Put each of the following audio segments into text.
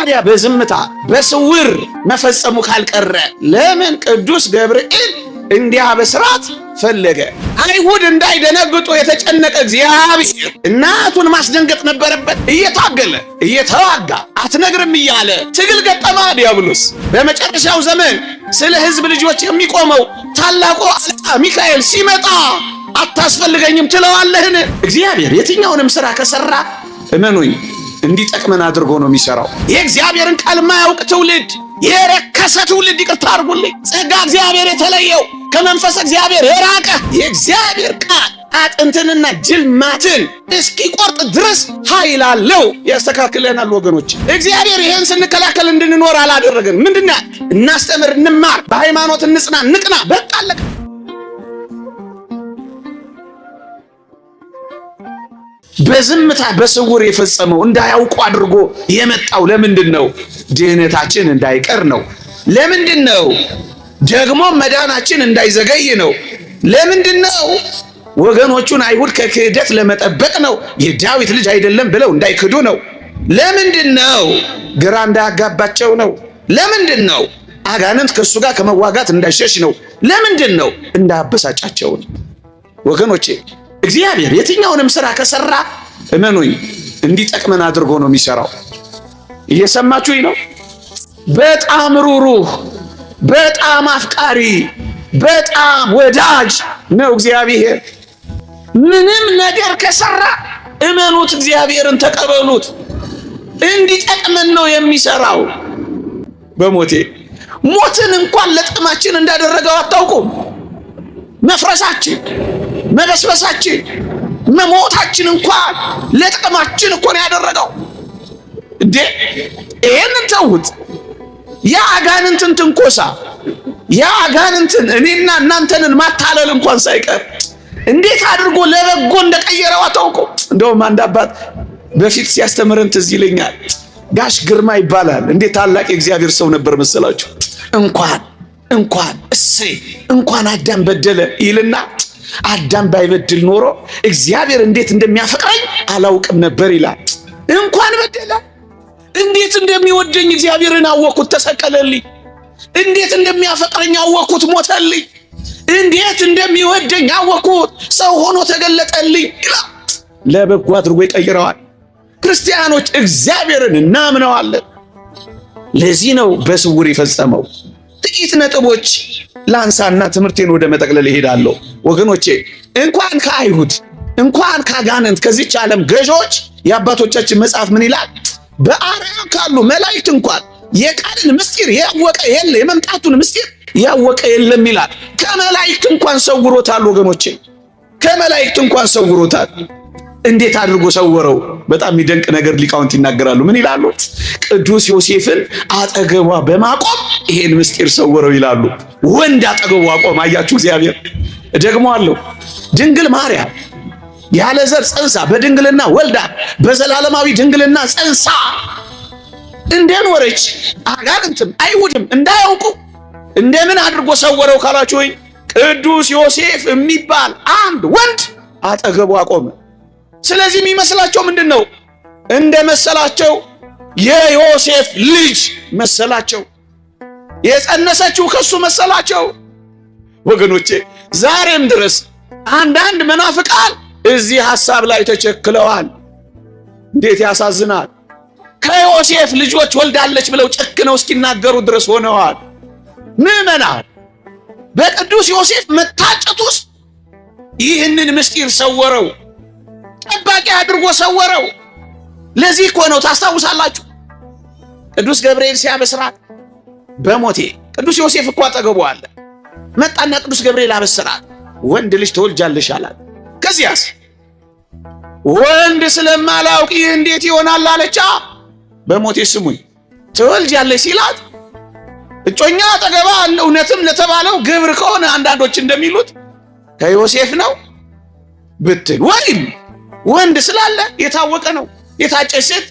ታዲያ በዝምታ በስውር መፈጸሙ ካልቀረ ለምን ቅዱስ ገብርኤል እንዲያ በስርዓት ፈለገ? አይሁድ እንዳይደነግጡ የተጨነቀ እግዚአብሔር እናቱን ማስደንገጥ ነበረበት። እየታገለ እየተዋጋ አትነግርም እያለ ትግል ገጠማ ዲያብሎስ። በመጨረሻው ዘመን ስለ ሕዝብ ልጆች የሚቆመው ታላቁ አለቃ ሚካኤል ሲመጣ አታስፈልገኝም ትለዋለህን? እግዚአብሔር የትኛውንም ስራ ከሰራ እመኑኝ እንዲጠቅመን አድርጎ ነው የሚሰራው። የእግዚአብሔርን ቃል ማያውቅ ትውልድ፣ የረከሰ ትውልድ፣ ይቅርታ አድርጉልኝ፣ ጸጋ እግዚአብሔር የተለየው ከመንፈስ እግዚአብሔር የራቀ የእግዚአብሔር ቃል አጥንትንና ጅልማትን እስኪቆርጥ ድረስ ኃይል አለው፣ ያስተካክለናል። ወገኖች እግዚአብሔር ይሄን ስንከላከል እንድንኖር አላደረገን። ምንድነው? እናስተምር፣ እንማር፣ በሃይማኖት እንጽና፣ ንቅና። በቃ አለቀ። በዝምታ በስውር የፈጸመው እንዳያውቁ አድርጎ የመጣው ለምንድን ነው? ድህነታችን እንዳይቀር ነው። ለምንድን ነው? ደግሞ መዳናችን እንዳይዘገይ ነው። ለምንድን ነው? ወገኖቹን አይሁድ ከክህደት ለመጠበቅ ነው። የዳዊት ልጅ አይደለም ብለው እንዳይክዱ ነው። ለምንድን ነው? ግራ እንዳያጋባቸው ነው። ለምንድን ነው? አጋንንት ከሱ ጋር ከመዋጋት እንዳይሸሽ ነው። ለምንድን ነው? እንዳያበሳጫቸው ነው። ወገኖቼ እግዚአብሔር የትኛውንም ስራ ከሰራ እመኑኝ እንዲጠቅመን አድርጎ ነው የሚሰራው። እየሰማችሁኝ ነው? በጣም ሩሩህ፣ በጣም አፍቃሪ፣ በጣም ወዳጅ ነው እግዚአብሔር። ምንም ነገር ከሰራ እመኑት፣ እግዚአብሔርን ተቀበሉት። እንዲጠቅመን ነው የሚሰራው። በሞቴ ሞትን እንኳን ለጥቅማችን እንዳደረገው አታውቁም? መፍረሳችን፣ መበስበሳችን፣ መሞታችን እንኳን ለጥቅማችን እኮ ነው ያደረገው። እንዴ ይሄንን ተውት። የአጋንንትን ትንኮሳ፣ የአጋንንትን እኔና እናንተንን ማታለል እንኳን ሳይቀር እንዴት አድርጎ ለበጎ እንደቀየረው አታውቁም? እንደውም አንድ አባት በፊት ሲያስተምረን ትዝ ይለኛል። ጋሽ ግርማ ይባላል። እንዴት ታላቅ የእግዚአብሔር ሰው ነበር መሰላችሁ። እንኳን እሰይ እንኳን አዳም በደለ ይልና አዳም ባይበድል ኖሮ እግዚአብሔር እንዴት እንደሚያፈቅረኝ አላውቅም ነበር ይላል። እንኳን በደለ እንዴት እንደሚወደኝ እግዚአብሔርን አወቅኩት፣ ተሰቀለልኝ። እንዴት እንደሚያፈቅረኝ አወቅኩት፣ ሞተልኝ። እንዴት እንደሚወደኝ አወቅኩት፣ ሰው ሆኖ ተገለጠልኝ ይላል። ለበጎ አድርጎ ይቀይረዋል። ክርስቲያኖች እግዚአብሔርን እናምነዋለን። ለዚህ ነው በስውር የፈጸመው። ጥቂት ነጥቦች ላንሳና ትምህርቴን ወደ መጠቅለል እሄዳለሁ። ወገኖቼ እንኳን ከአይሁድ እንኳን ከአጋንንት ከዚች ዓለም ገዦች የአባቶቻችን መጽሐፍ ምን ይላል? በአርያም ካሉ መላእክት እንኳን የቃልን ምስጢር ያወቀ የለ፣ የመምጣቱን ምስጢር ያወቀ የለም ይላል። ከመላእክት እንኳን ሰውሮታል። ወገኖቼ ከመላእክት እንኳን ሰውሮታል። እንዴት አድርጎ ሰወረው? በጣም የሚደንቅ ነገር ሊቃውንት ይናገራሉ። ምን ይላሉ? ቅዱስ ዮሴፍን አጠገቧ በማቆም ይሄን ምስጢር ሰወረው ይላሉ። ወንድ አጠገቧ አቆም። አያችሁ እግዚአብሔር። ደግሞ አለው ድንግል ማርያም ያለ ዘር ጸንሳ በድንግልና ወልዳ በዘላለማዊ ድንግልና ጸንሳ እንደኖረች አጋንንትም አይሁድም እንዳያውቁ እንደምን አድርጎ ሰወረው ካላችሁ ወይ ቅዱስ ዮሴፍ የሚባል አንድ ወንድ አጠገቧ አቆመ። ስለዚህ የሚመስላቸው ምንድን ነው? እንደመሰላቸው የዮሴፍ ልጅ መሰላቸው። የጸነሰችው ከሱ መሰላቸው። ወገኖቼ ዛሬም ድረስ አንዳንድ መናፍቃን እዚህ ሐሳብ ላይ ተቸክለዋል። እንዴት ያሳዝናል! ከዮሴፍ ልጆች ወልዳለች ብለው ጨክነው እስኪናገሩ ድረስ ሆነዋል። ምዕመናን በቅዱስ ዮሴፍ መታጨት ውስጥ ይህንን ምስጢር ሰወረው፣ ጠባቂ አድርጎ ሰወረው። ለዚህ እኮ ነው ታስታውሳላችሁ፣ ቅዱስ ገብርኤል ሲያበስራት በሞቴ ቅዱስ ዮሴፍ እኮ አጠገቡ አለ። መጣና ቅዱስ ገብርኤል አበስራት፣ ወንድ ልጅ ትወልጃለሽ አላት። ከዚያስ ወንድ ስለማላውቅ ይህ እንዴት ይሆናል አለቻ። በሞቴ ስሙኝ ትወልጃለሽ ሲላት እጮኛ አጠገባ አለ። እውነትም ለተባለው ግብር ከሆነ አንዳንዶች እንደሚሉት ከዮሴፍ ነው ብትል ወይም ወንድ ስላለ የታወቀ ነው። የታጨች ሴት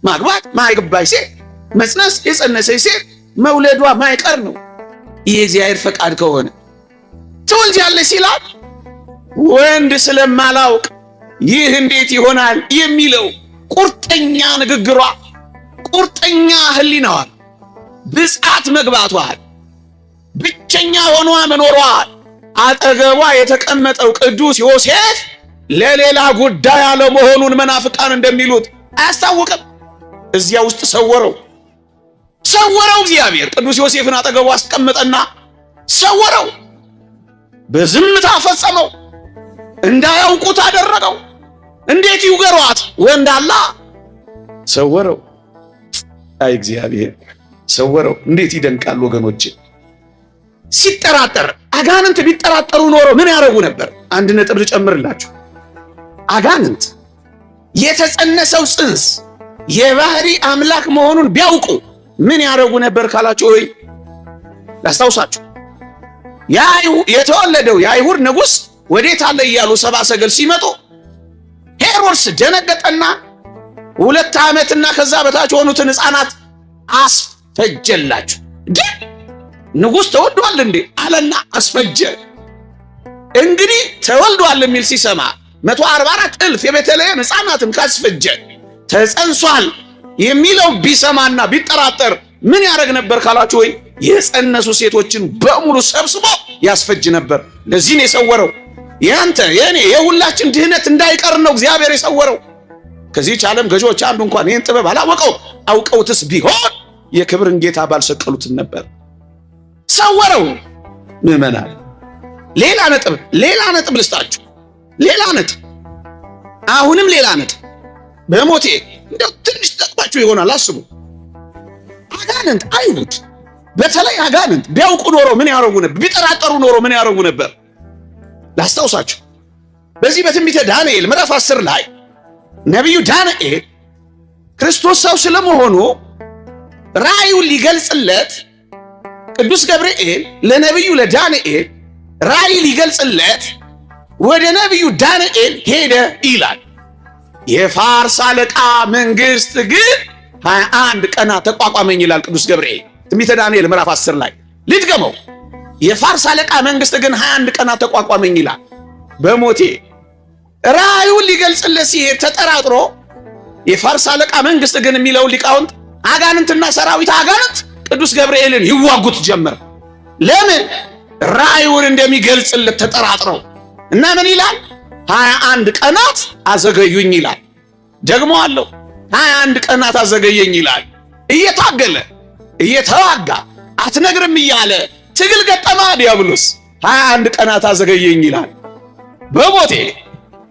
ማግባት ማይገባች ሴት መጽነስ፣ የጸነሰች ሴት መውለዷ ማይቀር ነው። ይህ እግዚአብሔር ፈቃድ ከሆነ ትወልጃለሽ ሲላት ወንድ ስለማላውቅ ይህ እንዴት ይሆናል የሚለው ቁርጠኛ ንግግሯ፣ ቁርጠኛ ህሊናዋን ብጻት መግባቷል ብቸኛ ሆኗ መኖሯል አጠገቧ የተቀመጠው ቅዱስ ዮሴፍ ለሌላ ጉዳይ አለመሆኑን መናፍቃን እንደሚሉት አያስታውቅም። እዚያ ውስጥ ሰወረው እግዚአብሔር ቅዱስ ዮሴፍን አጠገቡ አስቀመጠና ሰወረው፣ በዝምታ ፈጸመው፣ እንዳያውቁት አደረገው። እንዴት ይውገሯት ወንዳላ ሰወረው። አይ እግዚአብሔር ሰወረው። እንዴት ይደንቃል ወገኖች። ሲጠራጠር አጋንንት ቢጠራጠሩ ኖሮ ምን ያደርጉ ነበር? አንድ ነጥብ ልጨምርላችሁ። አጋንንት የተጸነሰው ጽንስ የባህሪ አምላክ መሆኑን ቢያውቁ ምን ያደርጉ ነበር ካላችሁ ወይ ላስታውሳችሁ። የተወለደው የአይሁድ ንጉሥ ወዴት አለ እያሉ ሰብአ ሰገል ሲመጡ ሄሮድስ ደነገጠና 2 ዓመትና ከዛ በታች የሆኑትን ሕፃናት አስፈጀላችሁ። ንጉሥ ተወልዷል እንዴ አለና አስፈጀ። እንግዲህ ተወልዷል የሚል ሲሰማ 144 እልፍ የቤተልሔም ሕፃናትን ካስፈጀ ተጸንሷል የሚለው ቢሰማና ቢጠራጠር ምን ያደርግ ነበር ካላችሁ ወይ የጸነሱ ሴቶችን በሙሉ ሰብስቦ ያስፈጅ ነበር። ለዚህ ነው የሰወረው። ያንተ የኔ የሁላችን ድህነት እንዳይቀር ነው እግዚአብሔር የሰወረው። ከዚህች ዓለም ገዢዎች አንዱ እንኳን ይህን ጥበብ አላወቀው። አውቀውትስ ቢሆን የክብርን ጌታ ባልሰቀሉትም ነበር። ሰወረው። ምዕመናን ሌላ ነጥብ ልስጣችሁ። ሌላ ነጥብ አሁንም ሌላ ነጥብ በሞቴ እንደው ትንሽ ተጠቅማችሁ ይሆናል አስቡ። አጋንንት አይሁድ በተለይ አጋንንት ቢያውቁ ኖሮ ምን ያደርጉ ነበር? ቢጠራጠሩ ኖሮ ምን ያደርጉ ነበር? ላስታውሳችሁ። በዚህ በትንቢተ ዳንኤል ምዕራፍ 10 ላይ ነቢዩ ዳንኤል ክርስቶስ ሰው ስለመሆኑ ራእዩን ሊገልጽለት ቅዱስ ገብርኤል ለነቢዩ ለዳንኤል ራእይ ሊገልጽለት ወደ ነቢዩ ዳንኤል ሄደ ይላል። የፋርስ አለቃ መንግስት ግን 21 ቀናት ተቋቋመኝ ይላል ቅዱስ ገብርኤል ትንቢተ ዳንኤል ምዕራፍ 10 ላይ ልድገመው። የፋርስ አለቃ መንግስት ግን 21 ቀናት ተቋቋመኝ ይላል። በሞቴ ራእዩን ሊገልጽለት ሲሄድ ተጠራጥሮ የፋርስ አለቃ መንግስት ግን የሚለውን ሊቃውንት አጋንንትና ሰራዊት አጋንንት ቅዱስ ገብርኤልን ይዋጉት ጀመር። ለምን? ራእዩን እንደሚገልጽለት ተጠራጥረው እና ምን ይላል? 21 ቀናት አዘገዩኝ ይላል። ደግሞ አለው 21 ቀናት አዘገየኝ ይላል። እየታገለ እየተዋጋ አትነግርም እያለ ትግል ገጠማ ዲያብሎስ 21 ቀናት አዘገየኝ ይላል። በሞቴ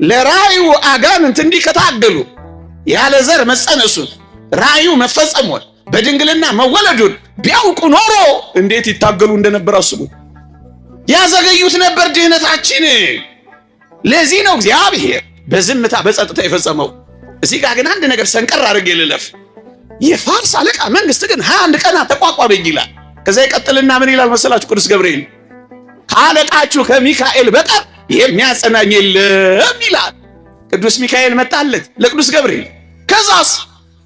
ለራእዩ አጋንንት እንዲህ ከታገሉ ያለ ዘር መጸነሱን ራእዩ መፈጸሙን በድንግልና መወለዱን ቢያውቁ ኖሮ እንዴት ይታገሉ እንደነበር አስቡ። ያዘገዩት ነበር ድህነታችን። ለዚህ ነው እግዚአብሔር በዝምታ በጸጥታ የፈጸመው። እዚህ ጋር ግን አንድ ነገር ሰንቀር አድርጌ ልለፍ። የፋርስ አለቃ መንግስት ግን 21 ቀናት ተቋቋመኝ ይላል። ከዛ ይቀጥልና ምን ይላል መሰላችሁ? ቅዱስ ገብርኤል ከአለቃችሁ ከሚካኤል በቀር የሚያጸናኝ የለም ይላል። ቅዱስ ሚካኤል መጣለት ለቅዱስ ገብርኤል። ከዛስ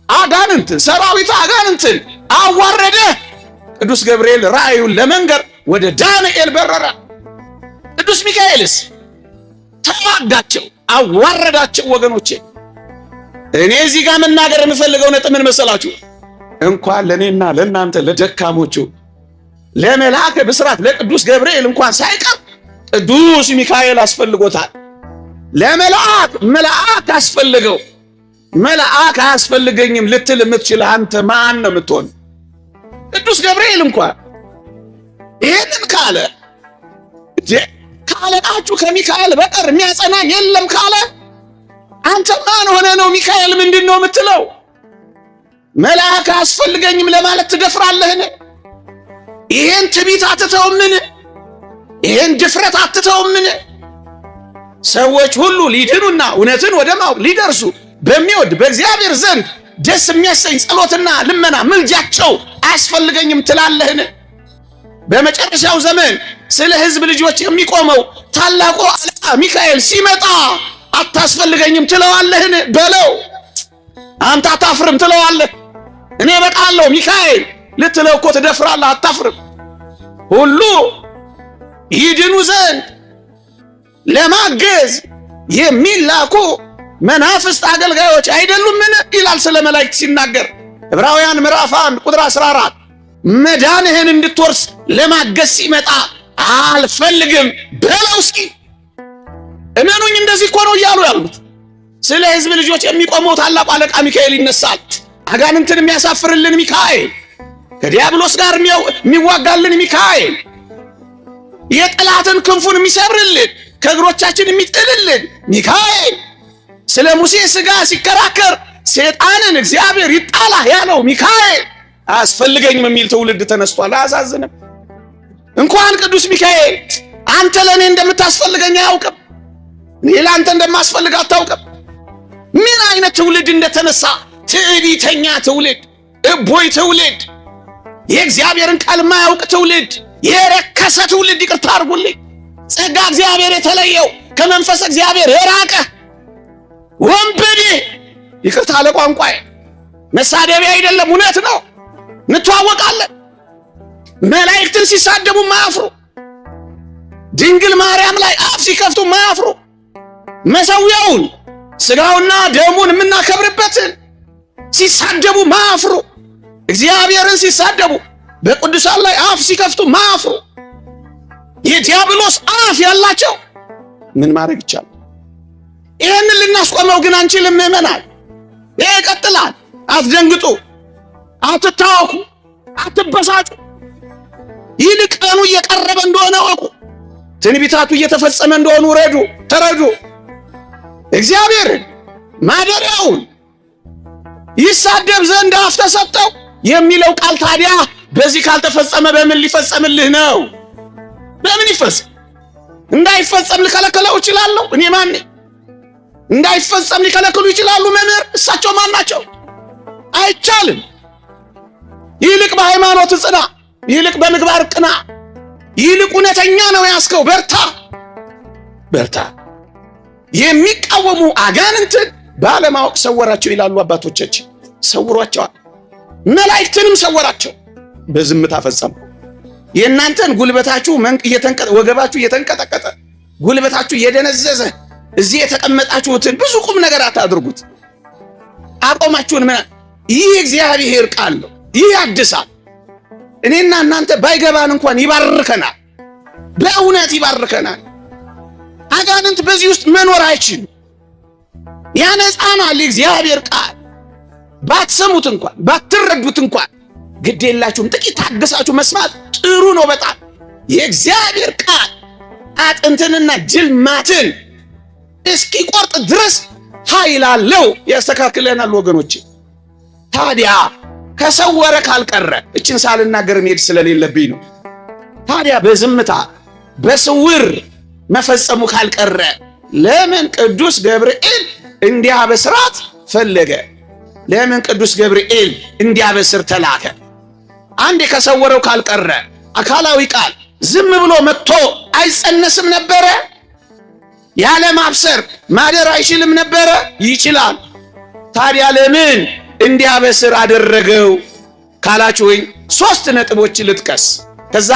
አጋንንትን ሰራዊት አጋንንትን አዋረደ። ቅዱስ ገብርኤል ራእዩን ለመንገር ወደ ዳንኤል በረረ። ቅዱስ ሚካኤልስ ተዋጋቸው፣ አዋረዳቸው። ወገኖቼ እኔ እዚህ ጋር መናገር የምፈልገው ነጥብ ምን መሰላችሁ? እንኳን ለኔና ለእናንተ ለደካሞቹ ለመልአከ ብስራት ለቅዱስ ገብርኤል እንኳን ሳይቀር ቅዱስ ሚካኤል አስፈልጎታል። መልአክ አስፈልገው። መልአክ አያስፈልገኝም ልትል የምትችል አንተ ማን ነው የምትሆን? ቅዱስ ገብርኤል እንኳን ይሄንን ካለ ካለቃችሁ ከሚካኤል በቀር የሚያጸናኝ የለም ካለ አንተ ማን ሆነ ነው ሚካኤል ምንድን ነው የምትለው? መልአክ አያስፈልገኝም ለማለት ትደፍራለህን? ይሄን ትዕቢት አትተውምን? ይሄን ድፍረት አትተውምን? ሰዎች ሁሉ ሊድኑና እውነትን ወደ ማወቅ ሊደርሱ በሚወድ በእግዚአብሔር ዘንድ ደስ የሚያሰኝ ጸሎትና ልመና ምልጃቸው አያስፈልገኝም ትላለህን? በመጨረሻው ዘመን ስለ ሕዝብ ልጆች የሚቆመው ታላቁ አለቃ ሚካኤል ሲመጣ አታስፈልገኝም ትለዋለህን? በለው። አንተ አታፍርም ትለዋለህ። እኔ በቃለሁ ሚካኤል ልትለው እኮ ትደፍራለህ፣ አታፍርም። ሁሉ ይድኑ ዘንድ ለማገዝ የሚላኩ መናፍስት አገልጋዮች አይደሉምን ይላል ስለ መላእክት ሲናገር። ዕብራውያን ምዕራፍ 1 ቁጥር 14 መዳንህን እንድትወርስ ለማገዝ ሲመጣ አልፈልግም በለው እስኪ። እመኑኝ እንደዚህ እኮ ነው እያሉ ያሉት። ስለ ሕዝብ ልጆች የሚቆመው ታላቁ አለቃ ሚካኤል ይነሳል። አጋንንትን የሚያሳፍርልን ሚካኤል፣ ከዲያብሎስ ጋር የሚዋጋልን ሚካኤል፣ የጠላትን ክንፉን የሚሰብርልን ከእግሮቻችን የሚጥልልን ሚካኤል፣ ስለ ሙሴ ሥጋ ሲከራከር ሰይጣንን እግዚአብሔር ይጣላ ያለው ሚካኤል አያስፈልገኝም የሚል ትውልድ ተነስቷል። አያሳዝንም? እንኳን ቅዱስ ሚካኤል አንተ ለእኔ እንደምታስፈልገኝ አያውቅም፣ እኔ ለአንተ እንደማስፈልግ አታውቅም። ምን አይነት ትውልድ እንደተነሳ! ትዕቢተኛ ትውልድ፣ እቦይ ትውልድ፣ የእግዚአብሔርን ቃል የማያውቅ ትውልድ፣ የረከሰ ትውልድ። ይቅርታ አድርጉልኝ፣ ጸጋ እግዚአብሔር የተለየው ከመንፈስ እግዚአብሔር የራቀ ወንበዴ። ይቅርታ ለቋንቋዬ፣ መሳደቢያ አይደለም፣ እውነት ነው። እንተዋወቃለን። መላእክትን ሲሳደቡ ማያፍሩ፣ ድንግል ማርያም ላይ አፍ ሲከፍቱ ማያፍሩ፣ መሠዊያውን ሥጋውና ደሙን የምናከብርበትን ሲሳደቡ ማያፍሩ፣ እግዚአብሔርን ሲሳደቡ በቅዱሳን ላይ አፍ ሲከፍቱ ማያፍሩ፣ የዲያብሎስ አፍ ያላቸው ምን ማድረግ ይቻላል? ይህንን ልናስቆመው ግን አንችልም። ምእመናን፣ ይሄ ይቀጥላል። አትደንግጡ፣ አትታወኩ፣ አትበሳጩ። ይልቅ ቀኑ እየቀረበ እንደሆነ ወቁ። ትንቢታቱ እየተፈጸመ እንደሆኑ ተረዱ። እግዚአብሔርን ማደሪያውን ይሳደብ ዘንድ አፍ ተሰጠው የሚለው ቃል ታዲያ በዚህ ካልተፈጸመ በምን ሊፈጸምልህ ነው? በምን ይፈጸም? እንዳይፈጸም ልከለክለው እችላለሁ? እኔ ማን ነኝ? እንዳይፈጸም ሊከለክሉ ይችላሉ መምህር? እሳቸው ማን ናቸው? አይቻልም። ይልቅ በሃይማኖት ጽና፣ ይልቅ በምግባር ቅና፣ ይልቅ እውነተኛ ነው ያስከው በርታ። የሚቃወሙ አጋንንትን ባለማወቅ ሰወራቸው ይላሉ አባቶቻችን። ሰውሯቸዋል። መላእክትንም ሰወራቸው፣ በዝምታ ፈጸሙ። የእናንተን ጉልበታችሁ ወገባችሁ እየተንቀጠቀጠ ጉልበታችሁ እየደነዘዘ እዚህ የተቀመጣችሁትን ብዙ ቁም ነገር አታድርጉት። አቆማችሁን ይህ እግዚአብሔር ቃል ነው። ይህ ያድሳል። እኔና እናንተ ባይገባን እንኳን ይባርከናል፣ በእውነት ይባርከናል። አጋንንት በዚህ ውስጥ መኖር አይችልም። ያነጻናል የእግዚአብሔር ቃል። ባትሰሙት እንኳን ባትረዱት እንኳን ግድ የላችሁም። ጥቂት ታገሳችሁ መስማት ጥሩ ነው በጣም። የእግዚአብሔር ቃል አጥንትንና ጅልማትን እስኪቆርጥ ድረስ ኃይል አለው፣ ያስተካክለናል ወገኖቼ። ታዲያ ከሰወረ ካልቀረ እችን ሳልናገር መሄድ ስለሌለብኝ ነው። ታዲያ በዝምታ በስውር መፈጸሙ ካልቀረ ለምን ቅዱስ ገብርኤል እንዲያበስራት ፈለገ? ለምን ቅዱስ ገብርኤል እንዲያበስር ተላከ? አንድ ከሰወረው ካልቀረ አካላዊ ቃል ዝም ብሎ መጥቶ አይጸነስም ነበረ? ያለ ማብሰር ማደር አይችልም ነበረ? ይችላል። ታዲያ ለምን እንዲያበስር አደረገው ካላችሁኝ 3 ነጥቦች ልጥቀስ፣ ከዛ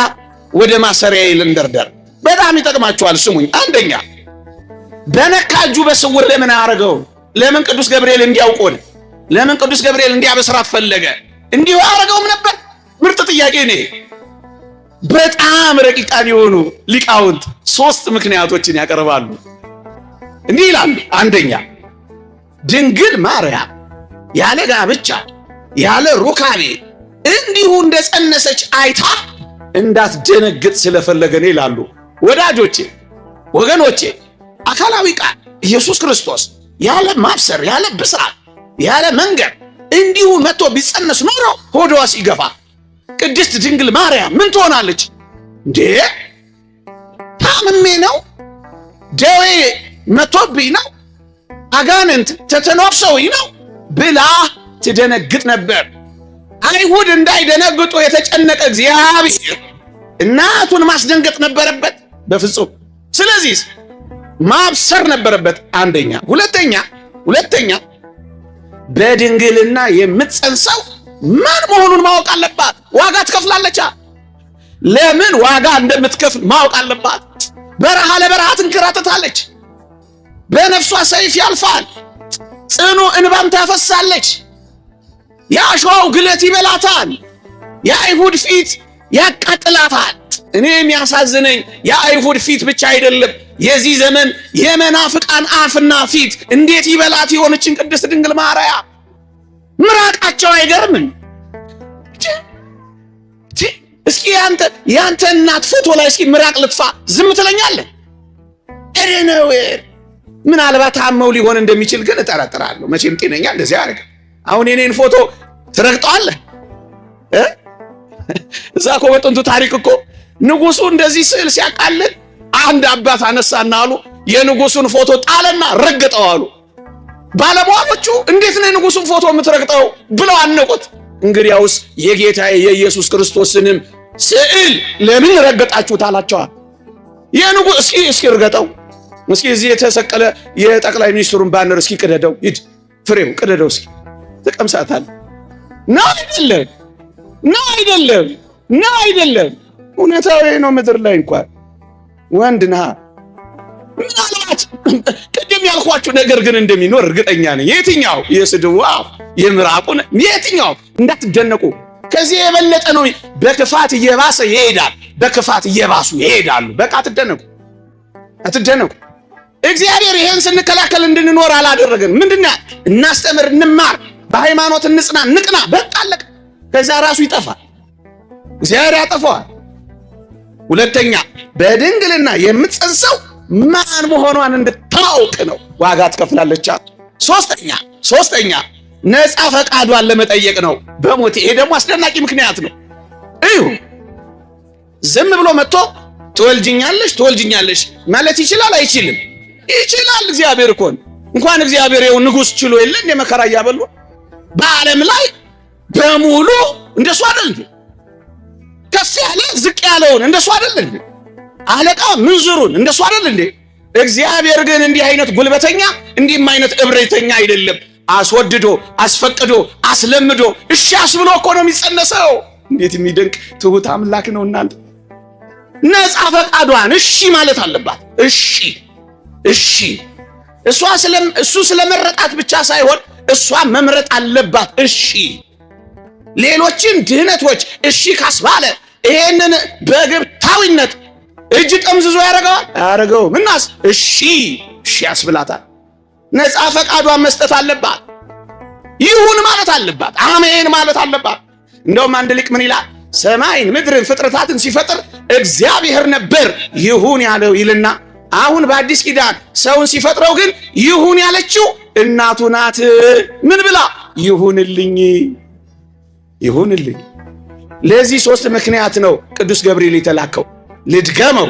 ወደ ማሰሪያዬ ልንደርደር። በጣም ይጠቅማችኋል። ስሙኝ። አንደኛ፣ በነካ እጁ በስውር ለምን አያደርገው? ለምን ቅዱስ ገብርኤል እንዲያውቆን? ለምን ቅዱስ ገብርኤል እንዲያበስራት ፈለገ? እንዲሁ አያደርገውም ነበር? ምርጥ ጥያቄ ነው። በጣም ረቂቃን የሆኑ ሊቃውንት 3 ምክንያቶችን ያቀርባሉ። እንዲህ ይላሉ። አንደኛ፣ ድንግል ማርያም ያለ ጋብቻ ያለ ሩካቤ እንዲሁ እንደጸነሰች አይታ እንዳትደነግጥ ስለፈለገ ነው ይላሉ። ወዳጆቼ፣ ወገኖቼ፣ አካላዊ ቃል ኢየሱስ ክርስቶስ ያለ ማብሰር ያለ ብስራት ያለ መንገድ እንዲሁ መጥቶ ቢጸነስ ኖሮ ሆዷ ሲገፋ ቅድስት ድንግል ማርያም ምን ትሆናለች? እንዴ ታምሜ ነው፣ ደዌ መቶብኝ ነው፣ አጋንንት ተተናፍሰውኝ ነው ብላ ትደነግጥ ነበር። አይሁድ እንዳይደነግጡ የተጨነቀ እግዚአብሔር እናቱን ማስደንገጥ ነበረበት? በፍጹም። ስለዚህ ማብሰር ነበረበት። አንደኛ። ሁለተኛ በድንግልና የምትጸንሰው ማን መሆኑን ማወቅ አለባት። ዋጋ ትከፍላለች። ለምን ዋጋ እንደምትከፍል ማወቅ አለባት። በረሃ ለበረሃ ትንከራተታለች። በነፍሷ ሰይፍ ያልፋል። ጽኑ እንባም ታፈሳለች። የአሸዋው ግለት ይበላታል፣ የአይሁድ ፊት ያቃጥላታል። እኔ የሚያሳዝነኝ የአይሁድ ፊት ብቻ አይደለም፣ የዚህ ዘመን የመናፍቃን አፍና ፊት እንዴት ይበላት የሆነችን ቅድስት ድንግል ማርያም። ምራቃቸው አይገርምም? እስኪ ያንተ እናት ፎቶ ላይ እስኪ ምራቅ ልትፋ ዝም ትለኛለህ? እረ ነው። ምናልባት አመው ሊሆን እንደሚችል ግን እጠረጥራለሁ። መቼም ጤነኛ እንደዚህ አደረገ። አሁን የኔን ፎቶ ትረግጠዋለህ? እዛ እኮ በጥንቱ ታሪክ እኮ ንጉሱ እንደዚህ ስዕል ሲያቃልል አንድ አባት አነሳና አሉ የንጉሱን ፎቶ ጣለና ረገጠው አሉ። ባለሟሎቹ እንዴት ነው የንጉሱን ፎቶ የምትረግጠው ብለው አነቁት። እንግዲያውስ የጌታዬ የኢየሱስ ክርስቶስንም ስዕል ለምን ረገጣችሁት አላቸዋል። የንጉስ እስኪ ርገጠው፣ እስኪ እዚህ የተሰቀለ የጠቅላይ ሚኒስትሩን ባነር እስኪ ቅደደው፣ ሂድ ፍሬው ቅደደው፣ እስኪ ተቀምሳታል። ነው አይደለም? ነው አይደለም? ነው አይደለም? እውነታው ነው። ምድር ላይ እንኳን ወንድ ነህ። ምናልባት ቅድም ያልኳችሁ ነገር ግን እንደሚኖር እርግጠኛ ነኝ። የትኛው የስድቡ አፍ የምራቁን የትኛው እንዳትደነቁ። ከዚህ የበለጠ ነው። በክፋት እየባሰ ይሄዳል። በክፋት እየባሱ ይሄዳሉ። በቃ አትደነቁ፣ አትደነቁ። እግዚአብሔር ይሄን ስንከላከል እንድንኖር አላደረገን። ምንድነው? እናስተምር፣ እንማር፣ በሃይማኖት እንጽና፣ ንቅና። በቃ አለቀ። ከዛ ራሱ ይጠፋል፣ እግዚአብሔር ያጠፋዋል። ሁለተኛ በድንግልና የምትጸንሰው ማን መሆኗን እንድታውቅ ነው። ዋጋ ትከፍላለች። ሶስተኛ ነፃ ፈቃዷን ለመጠየቅ ነው በሞት። ይሄ ደግሞ አስደናቂ ምክንያት ነው። እዩ ዝም ብሎ መጥቶ ትወልጅኛለሽ ማለት ይችላል አይችልም? ይችላል። እግዚአብሔር እኮ እንኳን እግዚአብሔር ይኸው ንጉሥ ችሎ የለ እንደ መከራ እያበሉ በዓለም ላይ በሙሉ እንደሱ አይደል? ከፍ ያለ ዝቅ ያለውን እንደሱ አይደል እንዴ? አለቃ ምንዝሩን እንደሱ አይደል እንዴ? እግዚአብሔር ግን እንዲህ አይነት ጉልበተኛ እንዲህም አይነት እብሪተኛ አይደለም። አስወድዶ አስፈቅዶ አስለምዶ እሺ አስብሎ እኮ ነው የሚጸነሰው። እንዴት የሚደንቅ ትሁት አምላክ ነው እናንተ። ነፃ ፈቃዷን እሺ ማለት አለባት። እሺ እሱ ስለመረጣት ብቻ ሳይሆን እሷ መምረጥ አለባት። እሺ ሌሎችን ድህነቶች እሺ ካስባለ ይሄንን በግብታዊነት እጅ ጠምዝዞ ያደርገዋል? አያደርገውም። እናስ እሺ ያስብላታል። ነፃ ፈቃዷን መስጠት አለባት። ይሁን ማለት አለባት። አሜን ማለት አለባት። እንደውም አንድ ሊቅ ምን ይላል? ሰማይን ምድርን ፍጥረታትን ሲፈጥር እግዚአብሔር ነበር ይሁን ያለው ይልና አሁን በአዲስ ኪዳን ሰውን ሲፈጥረው ግን ይሁን ያለችው እናቱ ናት። ምን ብላ? ይሁንልኝ። ለዚህ ሶስት ምክንያት ነው ቅዱስ ገብርኤል የተላከው። ልድገመው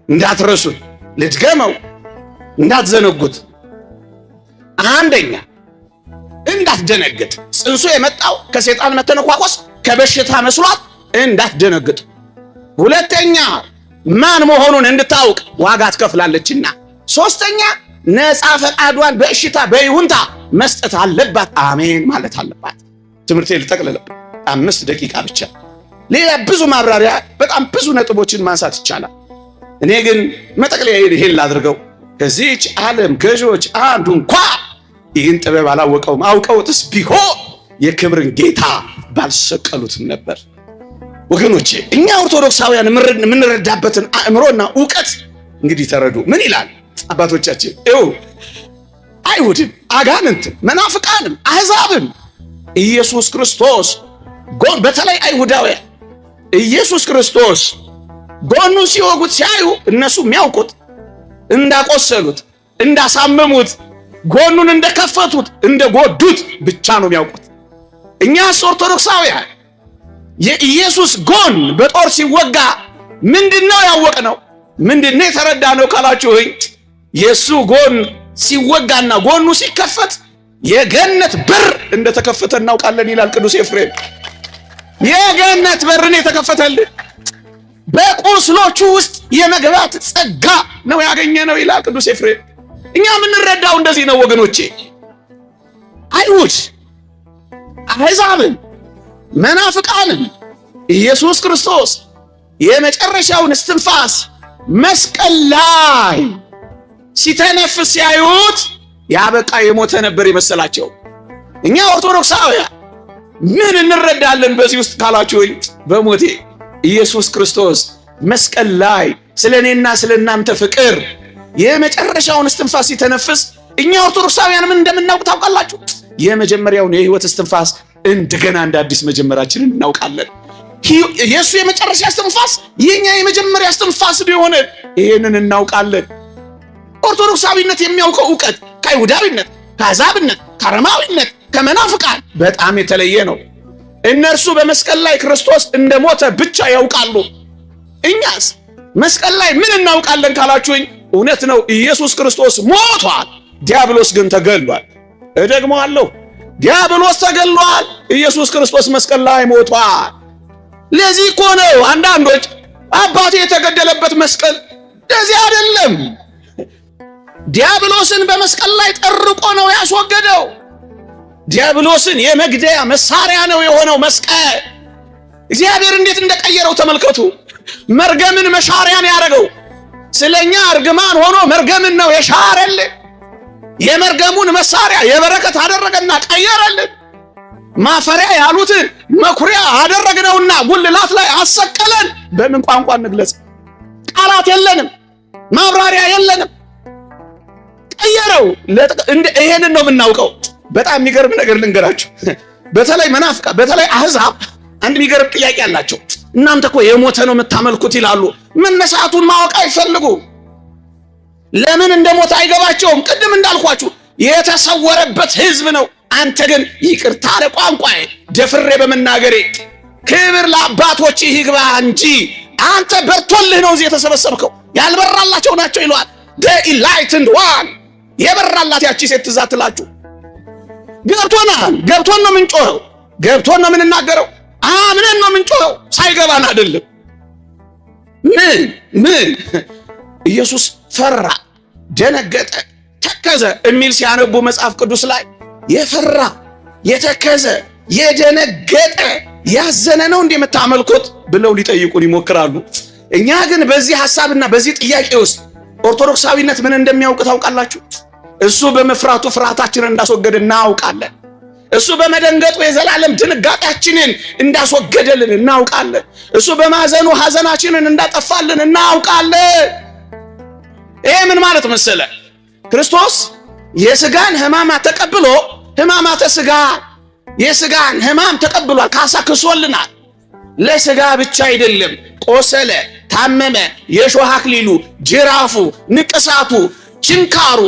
እንዳትረሱት፣ ልድገመው እንዳትዘነጉት። አንደኛ እንዳትደነግጥ። ጽንሱ የመጣው ከሰይጣን መተነኳኮስ ከበሽታ መስሏት እንዳትደነግጥ። ሁለተኛ ማን መሆኑን እንድታውቅ ዋጋ ትከፍላለችና። ሶስተኛ ነፃ ፈቃዷን በእሽታ በይሁንታ መስጠት አለባት። አሜን ማለት አለባት። ትምህርቴ ልጠቅልልበት 5 ደቂቃ ብቻ። ሌላ ብዙ ማብራሪያ በጣም ብዙ ነጥቦችን ማንሳት ይቻላል። እኔ ግን መጠቅለያ ይሄን ላድርገው። ከዚህች ዓለም ገዢዎች አንዱ እንኳ ይህን ጥበብ አላወቀውም። አውቀውትስ ቢሆን የክብርን ጌታ ባልሰቀሉትም ነበር። ወገኖቼ እኛ ኦርቶዶክሳውያን የምንረዳበትን አእምሮና ዕውቀት እንግዲህ ተረዱ። ምን ይላል አባቶቻችን? አይሁድም፣ አጋንንትም፣ መናፍቃንም፣ አሕዛብም ኢየሱስ ክርስቶስ ጎን በተለይ አይሁዳውያን ኢየሱስ ክርስቶስ ጎኑን ሲወጉት ሲያዩ እነሱ የሚያውቁት እንዳቆሰሉት፣ እንዳሳመሙት፣ ጎኑን እንደከፈቱት፣ እንደጎዱት ብቻ ነው የሚያውቁት። እኛስ ኦርቶዶክሳውያን የኢየሱስ ጎን በጦር ሲወጋ ምንድነው ያወቅነው? ምንድነው የተረዳነው ካላችሁኝ፣ የሱ ጎን ሲወጋና ጎኑ ሲከፈት የገነት በር እንደተከፈተ እናውቃለን ይላል ቅዱስ ኤፍሬም። የገነት በርን የተከፈተልን በቁስሎቹ ውስጥ የመግባት ጸጋ ነው ያገኘነው ይላል ቅዱስ ኤፍሬም። እኛ የምንረዳው እንደዚህ ነው ወገኖቼ። አይሁድ፣ አሕዛብን፣ መናፍቃንን ኢየሱስ ክርስቶስ የመጨረሻውን እስትንፋስ መስቀል ላይ ሲተነፍስ ሲያዩት ያበቃ የሞተ ነበር የመሰላቸው። እኛ ኦርቶዶክሳውያን ምን እንረዳለን በዚህ ውስጥ ካላችሁኝ፣ በሞቴ ኢየሱስ ክርስቶስ መስቀል ላይ ስለኔና ስለናንተ ፍቅር የመጨረሻውን እስትንፋስ ሲተነፍስ እኛ ኦርቶዶክሳውያን ምን እንደምናውቅ ታውቃላችሁ? የመጀመሪያውን የህይወት እስትንፋስ እንደገና እንደ አዲስ መጀመራችንን እናውቃለን። የሱ የመጨረሻ እስትንፋስ የኛ የመጀመሪያ እስትንፋስ ቢሆን ይሄንን እናውቃለን። ኦርቶዶክሳዊነት የሚያውቀው ዕውቀት ከአይሁዳዊነት፣ ከአሕዛብነት፣ ከአረማዊነት፣ ከመናፍቃን በጣም የተለየ ነው። እነርሱ በመስቀል ላይ ክርስቶስ እንደሞተ ብቻ ያውቃሉ። እኛስ መስቀል ላይ ምን እናውቃለን ካላችሁኝ፣ እውነት ነው ኢየሱስ ክርስቶስ ሞቷል፣ ዲያብሎስ ግን ተገሏል። እደግመዋለሁ፣ ዲያብሎስ ተገሏል፣ ኢየሱስ ክርስቶስ መስቀል ላይ ሞቷል። ለዚህ እኮ ነው አንዳንዶች አባቴ የተገደለበት መስቀል ለዚህ አይደለም፣ ዲያብሎስን በመስቀል ላይ ጠርቆ ነው ያስወገደው። ዲያብሎስን የመግደያ መሳሪያ ነው የሆነው መስቀል። እግዚአብሔር እንዴት እንደቀየረው ተመልከቱ። መርገምን መሻሪያን ያደረገው ስለኛ እርግማን ሆኖ መርገምን ነው የሻረልን። የመርገሙን መሳሪያ የበረከት አደረገና ቀየረልን። ማፈሪያ ያሉትን መኩሪያ አደረግነውና ጉልላት ላይ አሰቀለን። በምን ቋንቋ እንግለጽ? ቃላት የለንም፣ ማብራሪያ የለንም። ቀየረው። ይሄንን ነው የምናውቀው። በጣም የሚገርም ነገር ልንገራችሁ። በተለይ መናፍቃ፣ በተለይ አሕዛብ አንድ የሚገርም ጥያቄ አላቸው። እናንተ እኮ የሞተ ነው የምታመልኩት ይላሉ። መነሳቱን ማወቅ አይፈልጉ። ለምን እንደሞተ አይገባቸውም። ቅድም እንዳልኳችሁ የተሰወረበት ሕዝብ ነው። አንተ ግን ይቅርታ ለቋንቋዬ ደፍሬ በመናገሬ ክብር ለአባቶች ይግባ እንጂ አንተ በርቶልህ ነው እዚህ የተሰበሰብከው። ያልበራላቸው ናቸው ይሏል። the enlightened one የበራላት ያቺ ሴት ትዝ አትላችሁ? ገብቶናል። ገብቶን ነው የምንጮኸው። ገብቶን ነው የምንናገረው። አምነን ነው የምንጮኸው። ሳይገባን አይደለም። ምን ኢየሱስ ፈራ፣ ደነገጠ፣ ተከዘ የሚል ሲያነቡ መጽሐፍ ቅዱስ ላይ የፈራ የተከዘ የደነገጠ ያዘነ ነው እንዴ የምታመልኩት ብለው ሊጠይቁን ይሞክራሉ። እኛ ግን በዚህ ሐሳብና በዚህ ጥያቄ ውስጥ ኦርቶዶክሳዊነት ምን እንደሚያውቅ ታውቃላችሁ? እሱ በመፍራቱ ፍርሃታችንን እንዳስወገደ እናውቃለን። እሱ በመደንገጡ የዘላለም ድንጋጤያችንን እንዳስወገደልን እናውቃለን። እሱ በማዘኑ ሐዘናችንን እንዳጠፋልን እናውቃለን። ይሄ ምን ማለት መሰለ? ክርስቶስ የሥጋን ሕማማት ተቀብሎ ሕማማተ ሥጋ የሥጋን ሕማም ተቀብሏል። ካሳ ክሶልናል። ለሥጋ ብቻ አይደለም፣ ቆሰለ፣ ታመመ፣ የሾህ አክሊሉ፣ ጅራፉ፣ ንቅሳቱ፣ ችንካሩ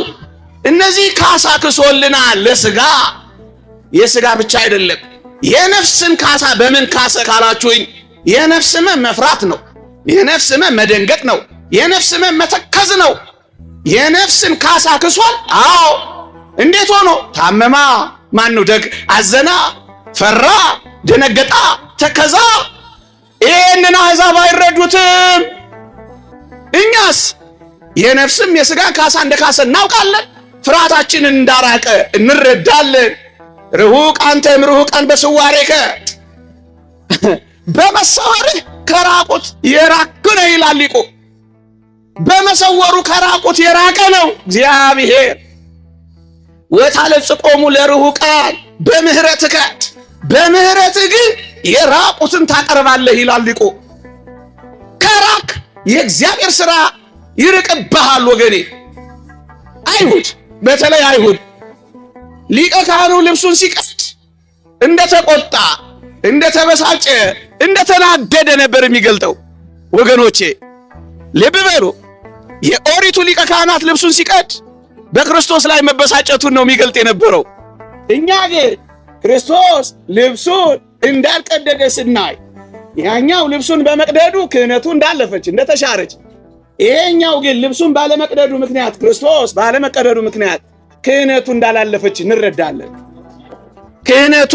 እነዚህ ካሳ ክሶልናል። ለሥጋ የሥጋ ብቻ አይደለም፣ የነፍስን ካሳ በምን ካሰ ካላችሁኝ፣ የነፍስ ሕመም መፍራት ነው። የነፍስ ሕመም መደንገጥ ነው። የነፍስ ሕመም መተከዝ ነው። የነፍስን ካሳ ክሷል። አዎ። እንዴት ሆኖ? ታመማ፣ ማን ነው ደግ፣ አዘና፣ ፈራ፣ ደነገጣ፣ ተከዛ። ይህንን አሕዛብ አይረዱትም። እኛስ የነፍስም የሥጋን ካሳ እንደካሰ እናውቃለን። ፍርሃታችንን እንዳራቀ እንረዳለን። ርሁቅ አንተም ርሁቃን በስዋሬከ በመሰወርህ ከራቁት የራቅ ነው ይላል ሊቁ። በመሰወሩ ከራቁት የራቀ ነው እግዚአብሔር። ወታለጽቆሙ ለርሁቃን በምህረትከ በምህረትህ ግን የራቁትን ታቀርባለህ ይላል ሊቁ። ከራቅ የእግዚአብሔር ሥራ ይርቅብሃል ወገኔ። አይሁድ፣ በተለይ አይሁድ ሊቀ ካህኑ ልብሱን ሲቀድ እንደተቆጣ፣ እንደተበሳጨ፣ እንደተናደደ ነበር የሚገልጠው። ወገኖቼ ልብ በሉ። የኦሪቱ ሊቀ ካህናት ልብሱን ሲቀድ በክርስቶስ ላይ መበሳጨቱን ነው የሚገልጥ የነበረው። እኛ ግን ክርስቶስ ልብሱን እንዳልቀደደ ስናይ፣ ያኛው ልብሱን በመቅደዱ ክህነቱ እንዳለፈች እንደተሻረች፣ ይሄኛው ግን ልብሱን ባለመቅደዱ ምክንያት ክርስቶስ ባለመቀደዱ ምክንያት ክህነቱ እንዳላለፈች እንረዳለን። ክህነቱ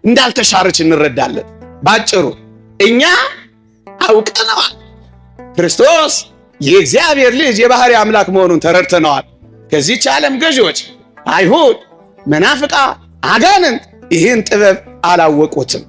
እንዳልተሻረች እንረዳለን። ባጭሩ እኛ አውቀነዋል። ክርስቶስ የእግዚአብሔር ልጅ የባህሪ አምላክ መሆኑን ተረድተነዋል። ከዚህች ዓለም ገዢዎች አይሁድ፣ መናፍቃ፣ አጋንንት ይህን ጥበብ አላወቁትም።